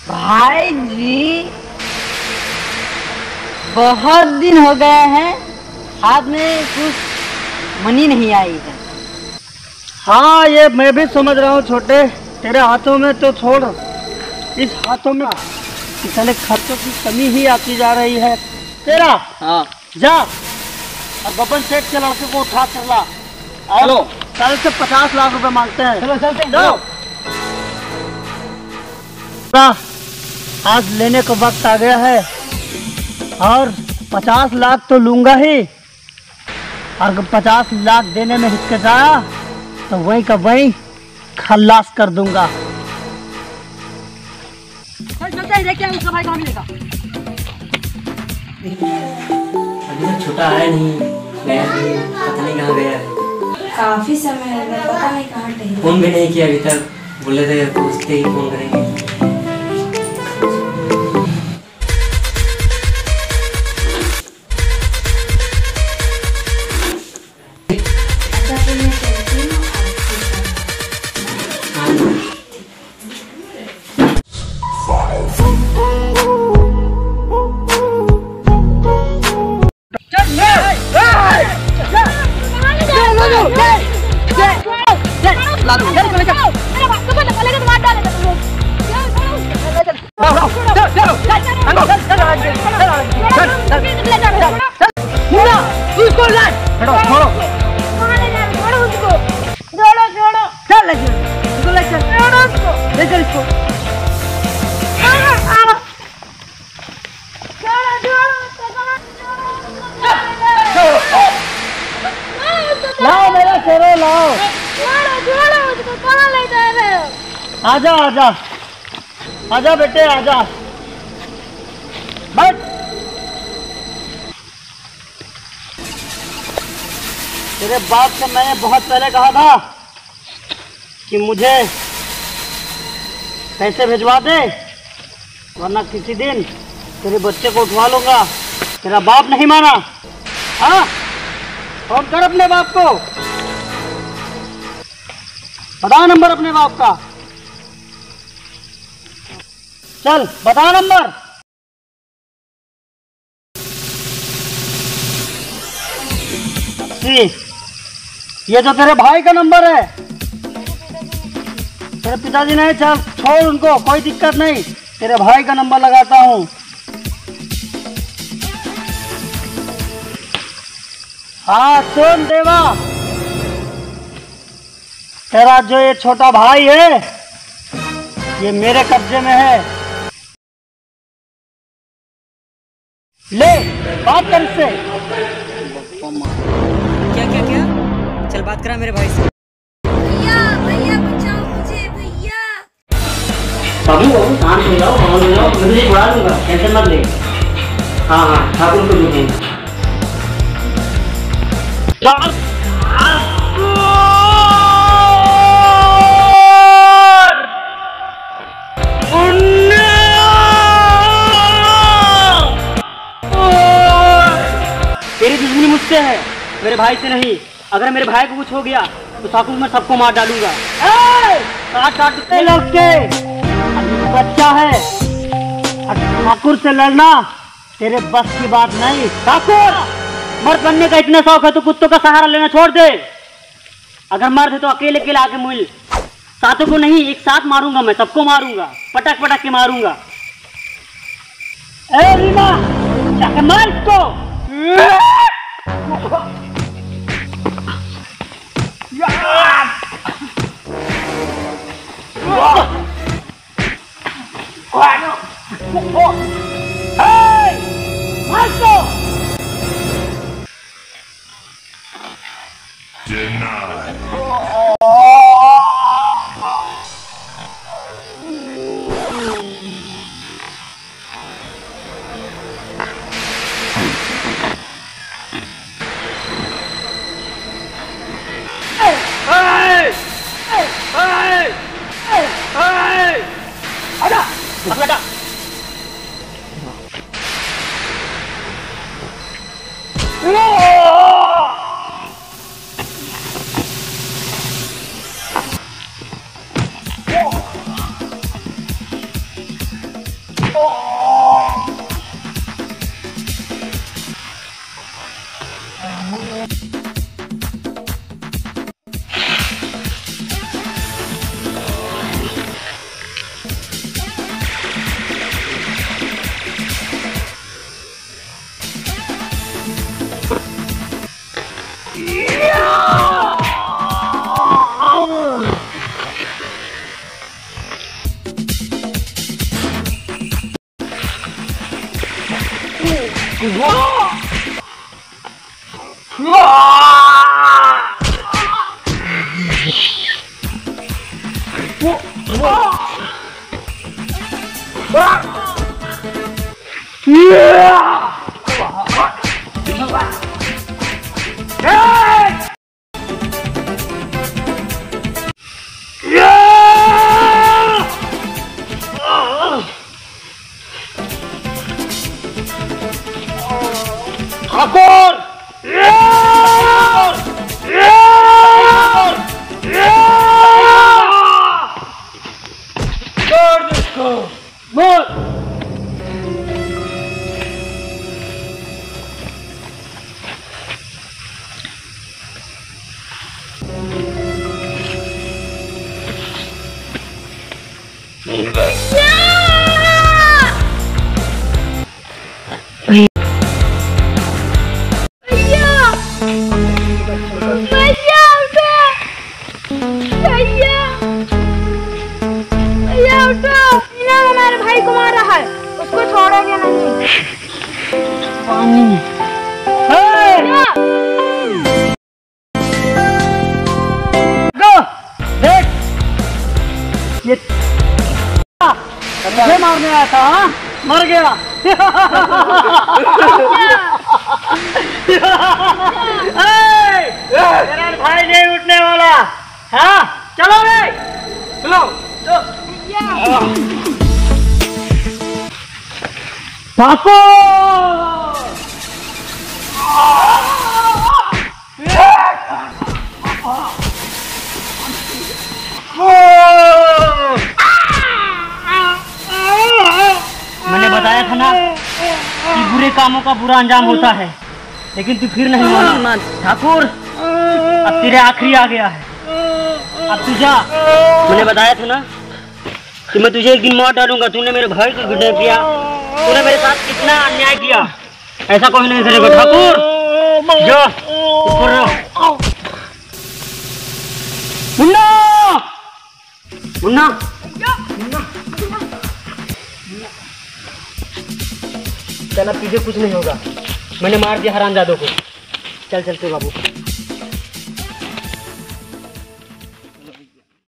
भाई जी, बहुत दिन हो गए हैं, हाथ में कुछ मनी नहीं आई है। हाँ, ये मैं भी समझ रहा हूँ छोटे। तेरे हाथों में तो छोड़, इस हाथों में इतने खर्चों की कमी ही आती जा रही है। तेरा हाँ, जा और बबन सेठ के लड़के को उठा कर ला। चलो। कल से 50 लाख रुपए मांगते हैं। चलो चलते हैं। जाओ। आज लेने का वक्त आ गया है और 50 लाख तो लूंगा ही। अगर 50 लाख देने में हिचकिचाया तो वहीं का वहीं खल्लास कर दूंगा। चलते हैं, देखते हैं उसका भाई कहाँ मिलेगा। अभी छोटा आया नहीं, गया भी पता नहीं कहाँ गया है। काफी समय हो गया, पता नहीं कहाँ टहल। फोन भी नहीं किया अभी तक, बोले थे पूछते ही फोन करेंगे। लाओ मेरा शेरो लाओ। आजा आजा आजा बेटे आजा, बैठ। तेरे बाप से मैंने बहुत पहले कहा था कि मुझे पैसे भिजवा दे, वरना किसी दिन तेरे बच्चे को उठवा लूंगा। तेरा बाप नहीं माना। हाँ, फोन कर अपने बाप को, बता नंबर अपने बाप का। चल बता नंबर। ये जो तेरे भाई का नंबर है, तेरे पिताजी नहीं, चल छोड़ उनको, कोई दिक्कत नहीं। तेरे भाई का नंबर लगाता हूँ। हाँ सुन देवा, तेरा जो ये छोटा भाई है ये मेरे कब्जे में है। ले बात कर इससे। क्या क्या क्या? चल बात करा मेरे भाई से। भैया भैया बचाओ मुझे भैया। बाबू शांत हो जाओ, शांत हो जाओ, मैं तुझे बुला दूंगा, टेंशन मत ले। हाँ हाँ, ठाकुर को दूंगा। तेरी दुश्मनी मुझसे है, मेरे भाई से नहीं। अगर मेरे भाई को कुछ हो गया तो ठाकुर मैं सबको मार डालूंगा। काटते लड़के, अभी बच्चा है और ठाकुर से लड़ना तेरे बस की बात नहीं। ठाकुर, मर्द बनने का इतना शौक है तो कुत्तों का सहारा लेना छोड़ दे। अगर मर्द है तो अकेले अकेले आके मिल, सातों को नहीं, एक साथ मारूंगा मैं, सबको मारूंगा, पटक पटक के मारूंगा। ए रीना, जाके मार इसको। हमारे भाई को मार रहा है, उसको छोड़ोगे नहीं। देख ये मुझे मारने आया था, हाँ? मर गया। तेरा भाई नहीं उठने वाला। हाँ चलो रे, चलो मैंने बताया था ना कि बुरे कामों का बुरा अंजाम होता है, लेकिन तू फिर नहीं माना। ठाकुर अब तेरे आखिरी आ गया है, अब तू जा। मैंने बताया था ना कि मैं तुझे एक दिन मार डालूंगा। तूने मेरे भाई को गुंडा किया, तूने मेरे साथ कितना अन्याय किया, ऐसा कोई नहीं करेगा। ठाकुर जा, ऊपर रहो। मुन्ना, मुन्ना, चल अब तुझे कुछ नहीं होगा, मैंने मार दिया हरामजादों को। चल चलते बाबू।